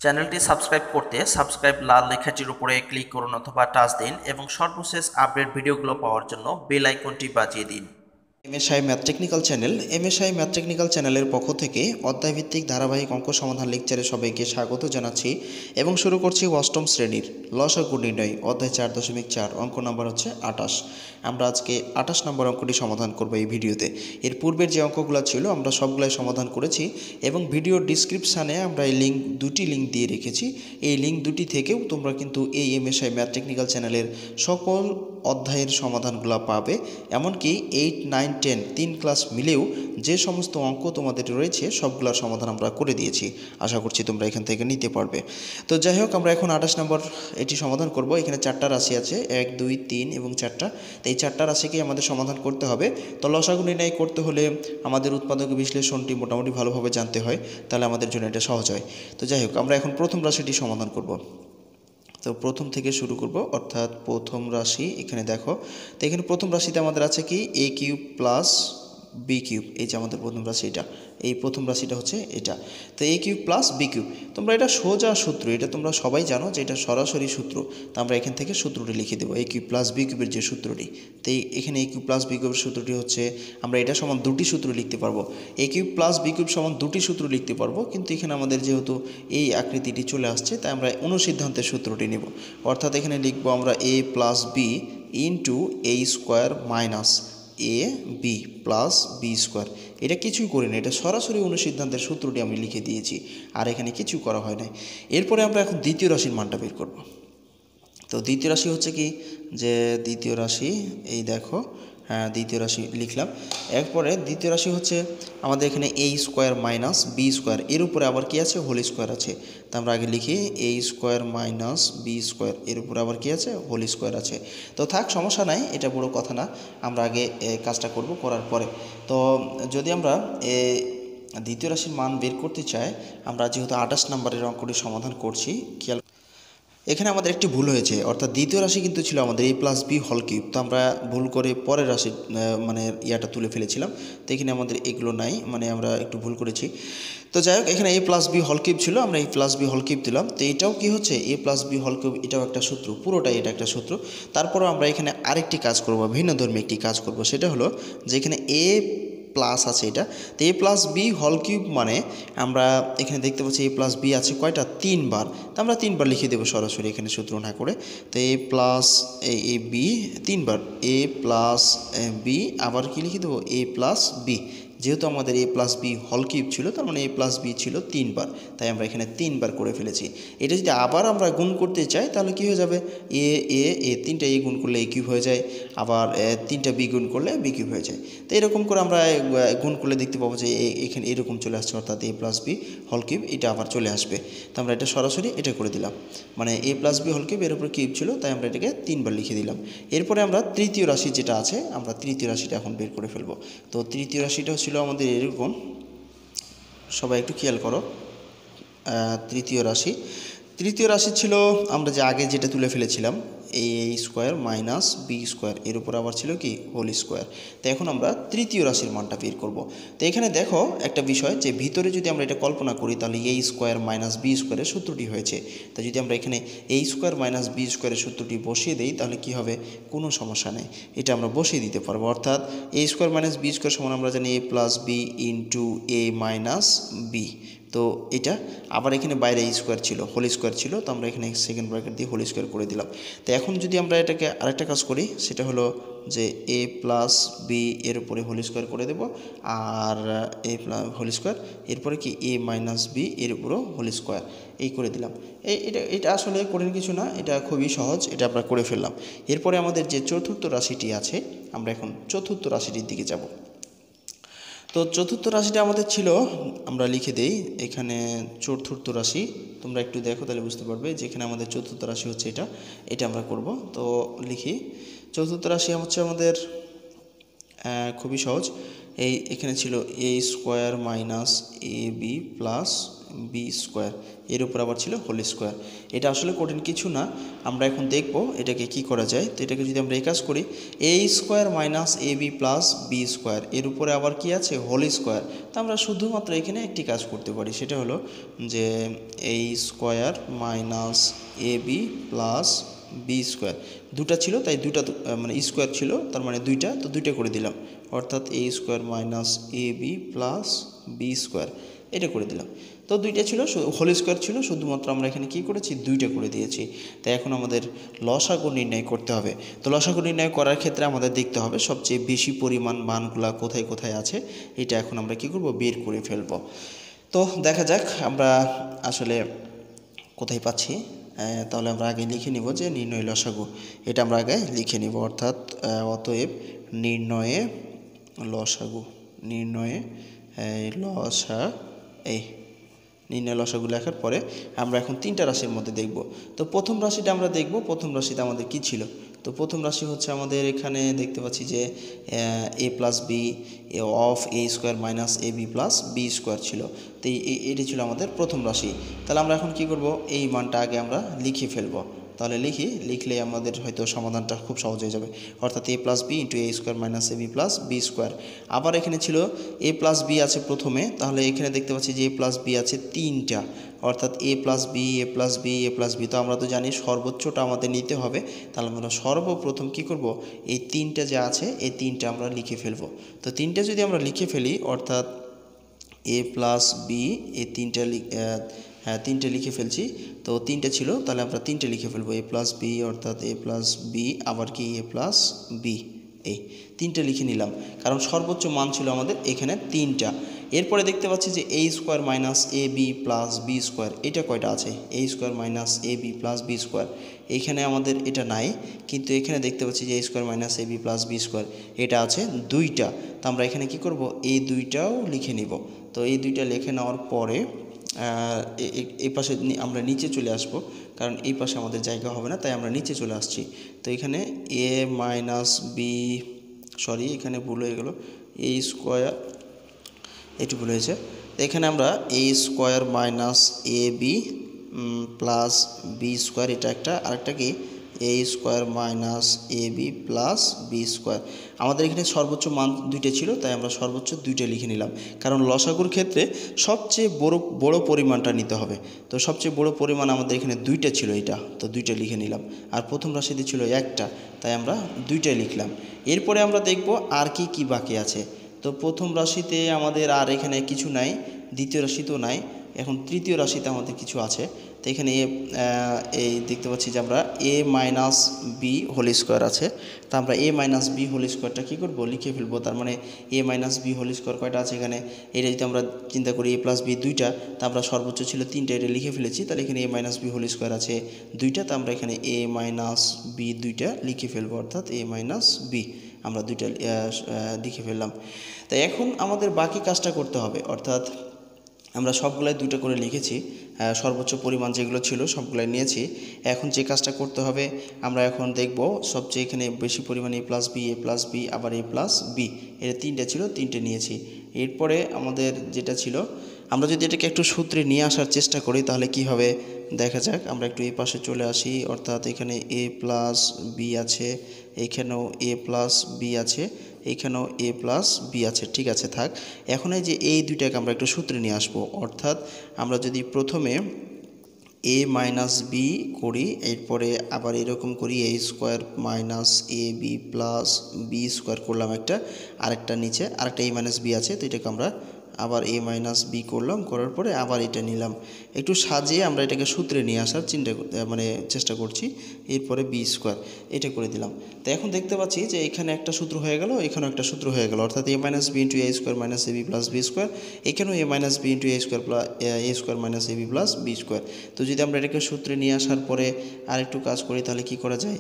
চ্যানেলটি সাবস্ক্রাইব করতে সাবস্ক্রাইব লাল লেখাটির উপরে ক্লিক করুন অথবা টাচ দিন এবং সর্বশেষ আপডেট ভিডিওগুলো পাওয়ার জন্য বেল আইকনটি বাজিয়ে দিন। MSI math technical channel math technical চ্যানেলের পক্ষ থেকে অধ্যায়ভিত্তিক ধারাবাহিক অঙ্ক সমাধান লেকচারে সবাইকে স্বাগত জানাচ্ছি এবং শুরু করছি অষ্টম শ্রেণীর লসাগু নির্ণয় অধ্যায় 4.4 অঙ্ক নাম্বার হচ্ছে 28। আমরা আজকে 28 নম্বর অঙ্কটি সমাধান করব এই ভিডিওতে। এর পূর্বের যে অঙ্কগুলো ছিল আমরা সবগুলাই সমাধান করেছি এবং ভিডিওর ডিসক্রিপশানে আমরা এই দুটি লিঙ্ক দিয়ে রেখেছি। এই লিঙ্ক দুটি থেকেও তোমরা কিন্তু এই এমএসআই ম্যাথ টেকনিক্যাল চ্যানেলের সকল অধ্যায়ের সমাধানগুলো পাবে, এমনকি 8, 9, 10 3 ক্লাস মিলেও যে সমস্ত অঙ্ক তোমাদের রয়েছে সবগুলোর সমাধান আমরা করে দিয়েছি। আশা করছি তোমরা এখান থেকে নিতে পারবে। তো যাই হোক, আমরা এখন 28 নম্বর এটি সমাধান করব। এখানে 4টা রাশি আছে, 1, 2, 3 এবং 4টা। তো এই 4টা রাশিকেই আমাদের সমাধান করতে হবে। তো লসাগু নির্ণয় করতে হলে আমাদের উৎপাদক বিশ্লেষণটি মোটামুটি ভালোভাবে জানতে হয়, তাহলে আমাদের জন্য এটা সহজ হয়। তো যাই হোক, আমরা এখন প্রথম রাশিটি সমাধান করব। তো প্রথম থেকে শুরু করব, অর্থাৎ প্রথম রাশি এখানে দেখো। তো এখানে প্রথম রাশিতে আমাদের আছে কি a cube plus b cube. এই যে আমাদের প্রথম রাশি, এটা এই প্রথম রাশিটা হচ্ছে এটা। তো a cube plus b cube, তোমরা এটা সোজা সূত্র, এটা তোমরা সবাই জানো যে এটা সরাসরি সূত্র। তো আমরা এখান থেকে সূত্রটি লিখে দেবো, a কিউব প্লাস b কিউবের যে সূত্রটি। তো এখানে a কিউব প্লাস b কিউবের সূত্রটি হচ্ছে, আমরা এটা সমান দুটি সূত্র লিখতে পারবো। a cube plus b cube সমান দুটি সূত্র লিখতে পারবো, কিন্তু এখানে আমাদের যেহেতু এই আকৃতিটি চলে আসছে তাই আমরা অনুসিদ্ধান্তের সূত্রটি নেব। অর্থাৎ এখানে লিখবো আমরা a plus B into a square minus A B plus B square. এটা কিছুই করি না, এটা সরাসরি অনুসিদ্ধান্তের সূত্রটি আমি লিখে দিয়েছি, আর এখানে কিছু করা হয় নাই। এরপরে আমরা এখন দ্বিতীয় রাশির মানটা বের করব। তো দ্বিতীয় রাশি হচ্ছে কি, যে দ্বিতীয় রাশি এই দেখো, হ্যাঁ দ্বিতীয় রাশি লিখলাম। এরপরে দ্বিতীয় রাশি হচ্ছে আমাদের এখানে a square minus B square, এর উপরে আবার কি আছে, হোল স্কোয়ার আছে। তো আমরা আগে লিখি a square minus B square, এর উপরে আবার কি আছে, হোল স্কোয়ার আছে। তো থাক, সমস্যা নাই, এটা বড় কথা না, আমরা আগে কাজটা করব, করার পরে। তো যদি আমরা দ্বিতীয় রাশির মান বের করতে চাই, আমরা যেহেতু 28 নম্বরের অঙ্কটি সমাধান করছি, খেয়াল এখানে আমাদের একটি ভুল হয়েছে, অর্থাৎ দ্বিতীয় রাশি কিন্তু ছিল আমাদের a প্লাস বি হল কিউব। তো আমরা ভুল করে পরের রাশি মানে ইয়াটা তুলে ফেলেছিলাম। তো এখানে আমাদের এগুলো নাই, মানে আমরা একটু ভুল করেছি। তো যাই হোক, এখানে a প্লাস বি হল কিউব ছিল, আমরা a প্লাস বি হল কিউব দিলাম। তো এটাও কি হচ্ছে, a প্লাস বি হল কিউব, এটাও একটা সূত্র, পুরোটাই এটা একটা সূত্র। তারপরেও আমরা এখানে আরেকটি কাজ করব, ভিন্নধর্মী একটি কাজ করব। সেটা হলো যে এখানে a প্লাস আছে এটা, তো a প্লাস বি হল কিউব মানে আমরা এখানে দেখতে পাচ্ছি a প্লাস বি আছে কয়টা, 3বার। তো আমরা 3বার লিখে দেবো সরাসরি, এখানে সূত্র না করে। তো a প্লাস এ বি 3বার, a প্লাস বি, আবার কি লিখে দেবো, a প্লাস বি। যেহেতু আমাদের a প্লাস বি হল কিউব ছিল, তার মানে a প্লাস বি ছিল 3বার, তাই আমরা এখানে 3বার করে ফেলেছি। এটা যদি আবার আমরা গুণ করতে চাই তাহলে কি হয়ে যাবে, এ এ 3টা a গুণ করলে a কিউব হয়ে যায়, আবার 3টা b গুণ করলে b কিউব হয়ে যায়। তো এরকম করে আমরা গুণ করলে দেখতে পাবো যে এখানে এরকম চলে আসছে, অর্থাৎ a প্লাস বি হল কিউব এটা আবার চলে আসবে। তো আমরা এটা সরাসরি এটা করে দিলাম, মানে a প্লাস বি হল কিউব এর উপর কিউব ছিল, তাই আমরা এটাকে 3বার লিখে দিলাম। এরপরে আমরা তৃতীয় রাশি যেটা আছে, আমরা তৃতীয় রাশিটা এখন বের করে ফেলবো। তো তৃতীয় রাশিটা ছিল আমাদের এরকম, সবাই একটু খেয়াল করো। তৃতীয় রাশি ছিল আমরা যে আগে যেটা তুলে ফেলেছিলাম, a square minus B square, এর উপর আবার ছিল কি, হোল স্কোয়ার। তো এখন আমরা তৃতীয় রাশির মানটা বের করব। তো এখানে দেখো একটা বিষয়, যে ভিতরে যদি আমরা এটা কল্পনা করি তাহলে a স্কোয়ার মাইনাস বি স্কোয়ারের সূত্রটি হয়েছে। তো যদি আমরা এখানে a স্কোয়ার মাইনাস বি স্কোয়ারের সূত্রটি বসিয়ে দিই তাহলে কি হবে, কোনো সমস্যা নেই, এটা আমরা বসিয়ে দিতে পারবো। অর্থাৎ a square minus B square সমান আমরা জানি a plus B into a minus B. তো এটা আবার এখানে বাইরে স্কোয়ার ছিল, হোল স্কোয়ার ছিল, তো আমরা এখানে সেকেন্ড ব্র্যাকেট দিয়ে হোল স্কোয়ার করে দিলাম। তো এখন যদি আমরা এটাকে আরেকটা কাজ করি, সেটা হলো যে a প্লাস বি এর উপরে হোল স্কোয়ার করে দেব, আর a প্লাস হোল স্কোয়ার, এরপরে কি a মাইনাস বি এর উপরও হোল স্কোয়ার, এই করে দিলাম। এটা আসলে কঠিন কিছু না, এটা খুবই সহজ, এটা আমরা করে ফেললাম। এরপরে আমাদের যে চতুর্থ রাশিটি আছে, আমরা এখন চতুর্থ রাশিটির দিকে যাব। তো চতুর্থ রাশিটা আমাদের ছিল, আমরা লিখে দেই এখানে চতুর্থ রাশি, তোমরা একটু দেখো তাহলে বুঝতে পারবে যে এখানে আমাদের চতুর্থ রাশি হচ্ছে এটা আমরা করব। তো লিখি, চতুর্থ রাশি হচ্ছে আমাদের খুবই সহজ। এখানে ছিল a square minus A B plus B square, এর উপর আবার ছিল হোল স্কোয়ার। এটা আসলে কঠিন কিছু না, আমরা এখন দেখব এটাকে কি করা যায়। তো এটাকে যদি আমরা এই কাজ করি, এ square minus A B plus B square, এর উপরে আবার কি আছে হোল স্কোয়ার। তো আমরা শুধুমাত্র এখানে একটি কাজ করতে পারি, সেটা হলো যে এ square minus A B plus B square, দুটা ছিল তাই দুটা মানে স্কোয়ার ছিল, তার মানে দুইটা, তো দুইটা করে দিলাম, অর্থাৎ এ square minus A B plus B square, এটা করে দিলাম। তো দুইটা ছিল, হোল স্কোয়ার ছিল, শুধুমাত্র আমরা এখানে কি করেছি দুইটা করে দিয়েছি। তাই এখন আমাদের লসাগু নির্ণয় করতে হবে। তো লসাগু নির্ণয় করার ক্ষেত্রে আমাদের দেখতে হবে সবচেয়ে বেশি পরিমাণ মানগুলা কোথায় কোথায় আছে, এটা এখন আমরা কি করব বের করে ফেলব। তো দেখা যাক আমরা আসলে কোথায় পাচ্ছি। তাহলে আমরা আগে লিখে নিব যে নির্ণয় লসাগু, এটা আমরা আগে লিখে নিব, অর্থাৎ অতএব নির্ণয়ে লসাগু, নির্ণয়ে নির্ণয় লসাগু লেখার পরে আমরা এখন তিনটা রাশির মধ্যে দেখব। তো প্রথম রাশিটা আমরা দেখব, প্রথম রাশিতে আমাদের কি ছিল। তো প্রথম রাশি হচ্ছে আমাদের এখানে দেখতে পাচ্ছি যে A plus B of A square minus A B plus B square ছিল। তো এটি ছিল আমাদের প্রথম রাশি। তাহলে আমরা এখন কি করব, এই মানটা আগে আমরা লিখে ফেলব। তাহলে লিখলে আমাদের হয়তো সমাধানটা খুব সহজ হয়ে যাবে, অর্থাৎ এ plus B into A square minus A B plus B square. আবার এখানে ছিল এ প্লাস বি আছে প্রথমে, তাহলে এখানে দেখতে পাচ্ছি যে এ প্লাস বি আছে তিনটা, অর্থাৎ এ plus B A plus B A plus B. তো আমরা তো জানি সর্বোচ্চটা আমাদের নিতে হবে, তাহলে আমরা সর্বপ্রথম কি করব, এই তিনটা যা আছে এই তিনটা আমরা লিখে ফেলব। তো তিনটা যদি আমরা লিখে ফেলি, অর্থাৎ এ প্লাস বি, এই তিনটে লিখে ফেলছি। তো তিনটে ছিল, তাহলে আমরা তিনটে লিখে ফেলবো, এ প্লাস বি, অর্থাৎ এ প্লাস বি আবার কি এ প্লাস বি, এই তিনটে লিখে নিলাম, কারণ সর্বোচ্চ মান ছিল আমাদের এখানে তিনটা। এরপরে দেখতে পাচ্ছি যে এ square minus A B plus B square, এটা কয়টা আছে, এ square minus A B plus B square, এইখানে আমাদের এটা নাই, কিন্তু এখানে দেখতে পাচ্ছি যে এ square minus A B plus B square, এটা আছে দুইটা। তো আমরা এখানে কি করব, এই দুইটাও লিখে নিব। তো এই দুইটা লিখে নেওয়ার পরে এই পাশে আমরা নিচে চলে আসব, কারণ এই পাশে আমাদের জায়গা হবে না, তাই আমরা নিচে চলে আসছি। তো এখানে এ মাইনাস বি, সরি এখানে ভুল হয়ে গেল, এ স্কোয়ার, এটি ভুল হয়েছে। তো এখানে আমরা এ square minus A B plus B square, এটা একটা, আরেকটা কি এ square minus A B plus B square. আমাদের এখানে সর্বোচ্চ মান দুইটা ছিল, তাই আমরা সর্বোচ্চ দুইটা লিখে নিলাম, কারণ লসাগুর ক্ষেত্রে সবচেয়ে বড় পরিমাণটা নিতে হবে। তো সবচেয়ে বড় পরিমাণ আমাদের এখানে দুইটা ছিল, এটা তো দুইটা লিখে নিলাম। আর প্রথম রাশিতে ছিল একটা, তাই আমরা দুইটাই লিখলাম। এরপরে আমরা দেখব আর কি কি বাকি আছে। তো প্রথম রাশিতে আমাদের আর এখানে কিছু নাই, দ্বিতীয় রাশিতেও নাই, এখন তৃতীয় রাশিতে আমাদের কিছু আছে। তো এখানে এই দেখতে পাচ্ছি যে আমরা এ মাইনাস বি হোল স্কোয়ার আছে, তা আমরা এ মাইনাস বি হোল স্কোয়ারটা কী করবো, লিখে ফেলবো। তার মানে এ মাইনাস বি হোল স্কোয়ার কয়টা আছে এখানে, এটা যদি আমরা চিন্তা করি এ প্লাস বি দুইটা, তা আমরা সর্বোচ্চ ছিল তিনটা, এটা লিখে ফেলেছি। তাহলে এখানে এ মাইনাস বি হোল স্কোয়ার আছে দুইটা, তা আমরা এখানে এ মাইনাস বি দুইটা লিখে ফেলবো, অর্থাৎ এ মাইনাস বি আমরা দুইটা লিখে ফেললাম। তাই এখন আমাদের বাকি কাজটা করতে হবে, অর্থাৎ আমরা সবগুলাই দুইটা করে লিখেছি, সর্বোচ্চ পরিমাণ যেগুলো ছিল সবগুলাই নিয়েছি। এখন যে কাজটা করতে হবে, আমরা এখন দেখব সবচেয়ে এখানে বেশি পরিমাণে এ প্লাস বি আবার এ প্লাস বি, এটা তিনটা ছিল, তিনটে নিয়েছি। এরপরে আমাদের যেটা ছিল, আমরা যদি এটাকে একটু সূত্রে নিয়ে আসার চেষ্টা করি তাহলে কি হবে দেখা যাক। আমরা একটু এই পাশে চলে আসি, অর্থাৎ এখানে এ প্লাস বি আছে, এখানেও এ প্লাস বি আছে, এখানেও এ প্লাস বি আছে, ঠিক আছে থাক। এখন এই যে এই দুইটাকে আমরা একটু সূত্রে নিয়ে আসবো, অর্থাৎ আমরা যদি প্রথমে এ মাইনাস বি করি, এরপরে আবার এরকম করি এ square minus A B plus B square করলাম একটা, আরেকটা নিচে আরেকটা এ মাইনাস বি আছে, তো এটাকে আমরা আবার এ মাইনাস বি করলাম, করার পরে আবার এটা নিলাম, একটু সাজিয়ে আমরা এটাকে সূত্রে নিয়ে আসার চেষ্টা করছি। এরপরে বি স্কোয়ার এটা করে দিলাম। তো এখন দেখতে পাচ্ছি যে এখানে একটা সূত্র হয়ে গেল, এখানেও একটা সূত্র হয়ে গেল, অর্থাৎ এ minus B into A square minus A B plus B square, এখানেও এ minus B into A square minus A B plus B square. তো যদি আমরা এটাকে সূত্রে নিয়ে আসার পরে আর একটু কাজ করি তাহলে কি করা যায়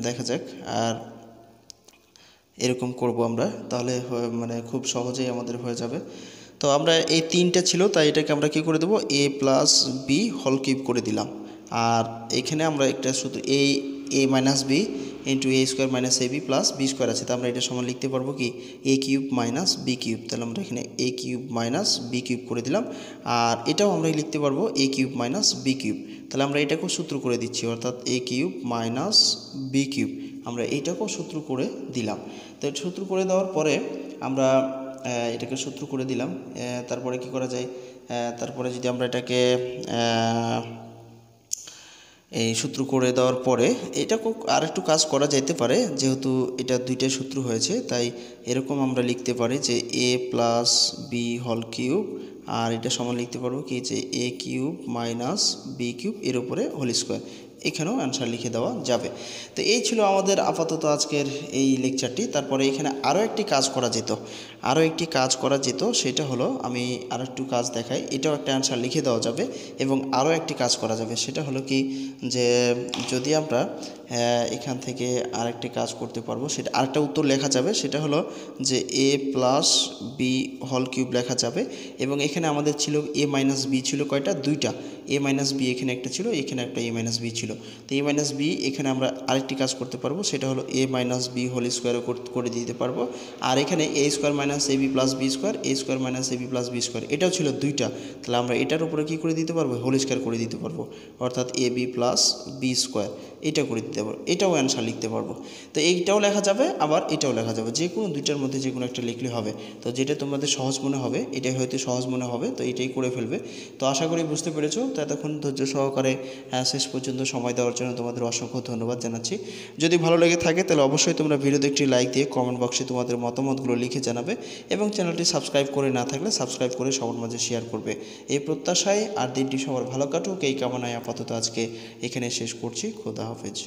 দেখা যাক। আর এরকম করব আমরা, তাহলে মানে খুব সহজেই আমাদের হয়ে যাবে। তো আমরা এই তিনটা ছিল, তাই এটাকে আমরা কি করে দেবো, এ প্লাস বি হোল কিউব করে দিলাম। আর এখানে আমরা একটা শুধু এ minus B into A square minus A B plus B square আছে, তো আমরা এটা সমান লিখতে পারবো কি এ কিউব মাইনাস বি কিউব। তাহলে আমরা এখানে এ কিউব মাইনাস বি কিউব করে দিলাম, আর এটাও আমরা লিখতে পারবো এ কিউব মাইনাস বি কিউব। তাহলে আমরা এটাকেও সূত্র করে দিচ্ছি, অর্থাৎ এ কিউব মাইনাস বি কিউব আমরা এইটাকেও সূত্র করে দিলাম। তো সূত্র করে দেওয়ার পরে আমরা এটাকে সূত্র করে দিলাম। তারপরে কি করা যায়, তারপরে যদি আমরা এটাকে এই সূত্র করে দেওয়ার পরে এটাকেও আরেকটু কাজ করা যেতে পারে, যেহেতু এটা দুইটাই সূত্র হয়েছে, তাই এরকম আমরা লিখতে পারি যে A plus B whole cube, আর এটা সমান লিখতে পারবো কি যে এ কিউব মাইনাস বি কিউব এর উপরে হোল স্কোয়ার। এখানেও অ্যান্সার লিখে দেওয়া যাবে। তো এই ছিল আমাদের আপাতত আজকের এই লেকচারটি। তারপরে এখানে আরও একটি কাজ করা যেত, সেটা হলো আমি আরও একটু কাজ দেখাই, এটাও একটা অ্যান্সার লিখে দেওয়া যাবে। এবং আরও একটি কাজ করা যাবে, সেটা হলো কি যে যদি আমরা এখান থেকে আরেকটি কাজ করতে পারবো, সেটা আরেকটা উত্তর লেখা যাবে, সেটা হলো যে A plus B whole cube লেখা যাবে। এবং এখানে আমাদের ছিল এ মাইনাস বি ছিল কয়টা, দুইটা। এ মাইনাস বি এখানে একটা ছিল, এখানে একটা এ মাইনাস বি ছিল। তো এ মাইনাস বি এখানে আমরা আরেকটি কাজ করতে পারবো, সেটা হলো এ মাইনাস বি হোল স্কোয়ারও করে দিতে পারবো। আর এখানে এ square minus A B plus B square, A square minus A B plus B square, এটাও ছিল দুইটা। তাহলে আমরা এটার উপরে কী করে দিতে পারবো, হোল স্কোয়ার করে দিতে পারবো, অর্থাৎ এ বি প্লাস বি স্কোয়ার এটা করে দিতে পারবো, এটাও অ্যান্সার লিখতে পারবো। তো এইটাও লেখা যাবে, আবার এটাও লেখা যাবে, যে কোনো দুইটার মধ্যে যে কোনো একটা লিখলে হবে। তো যেটা তোমাদের সহজ মনে হবে, এটাই হয়তো সহজ মনে হবে, তো এটাই করে ফেলবে। তো আশা করি বুঝতে পেরেছো। তো এতক্ষণ ধৈর্য সহকারে শেষ পর্যন্ত সময় দেওয়ার জন্য তোমাদের অসংখ্য ধন্যবাদ জানাচ্ছি। যদি ভালো লেগে থাকে তাহলে অবশ্যই তোমরা ভিডিওতে একটি লাইক দিয়ে কমেন্ট বক্সে তোমাদের মতামতগুলো লিখে জানাবে, এবং চ্যানেলটি সাবস্ক্রাইব করে না থাকলে সাবস্ক্রাইব করে সবার মাঝে শেয়ার করবে। এই প্রত্যাশায় আর দিনটি সবার ভালো কাটুক এই কামনায় আপাতত আজকে এখানে শেষ করছি। খোদা হাফেজ।